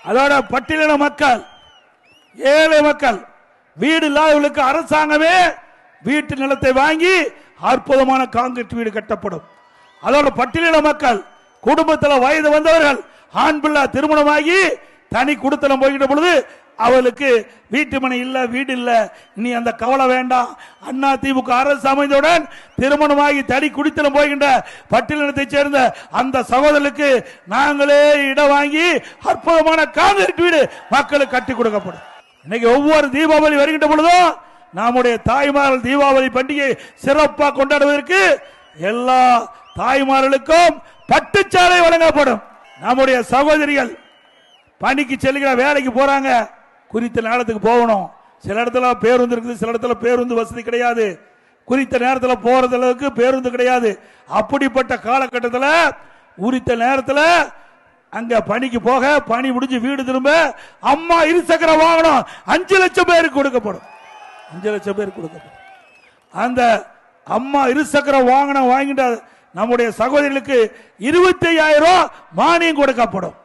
அதோட பட்டியலின மக்கள், ஏழை மக்கள், வீடு இல்லாதவர்களுக்கு அரசாங்கமே வீட்டு நிலத்தை வாங்கி அற்புதமான காங்கிரீட் வீடு கட்டப்படும். அதோட பட்டியலின மக்கள், குடும்பத்தில் வயது வந்தவர்கள், ஆண் பிள்ளை திருமணமாகி தனி குடித்தனம் போய்கிட்ட பொழுது அவளுக்கு வீட்டு மனை இல்ல, வீடு இல்ல, இனி அந்த கவலை வேண்டாம். அண்ணா திமுக அரசு அமைந்தவுடன் திருமணமாகி தனி குடித்தனம் போகின்ற பட்டியலினத்தை சேர்ந்த அந்த சகோதரர்களுக்கு நாங்களே இடம் வாங்கி அற்புதமான காங்கிரீட் வீடு மக்களுக்கு கட்டி கொடுக்கப்படும். இன்னைக்கு ஒவ்வொரு தீபாவளி வருகின்ற பொழுதும் நம்முடைய தாய்மார்கள் தீபாவளி பண்டிகை சிறப்பாக கொண்டாடுவதற்கு எல்லா தாய்மார்களுக்கும் பட்டுச்சாலை வழங்கப்படும். நம்முடைய சகோதரிகள் பணிக்கு செல்கிற வேலைக்கு போறாங்க, குறித்த நேரத்துக்கு போகணும். சில இடத்துல பேருந்து இருக்குது, சில இடத்துல பேருந்து வசதி கிடையாது, குறித்த நேரத்தில் போறது அளவுக்கு பேருந்து கிடையாது. அப்படிப்பட்ட காலகட்டத்தில் குறித்த நேரத்தில் அங்க பணிக்கு போக, பணி முடிஞ்சு வீடு திரும்ப அம்மா இருசக்கர வாகனம் 5 லட்சம் பேருக்கு கொடுக்கப்படும். 5 லட்சம் பேருக்கு கொடுக்கப்படும். அந்த அம்மா இருசக்கர வாகனம் வாங்கிட்ட நம்முடைய சகோதரிகளுக்கு 25,000 மானியம் கொடுக்கப்படும்.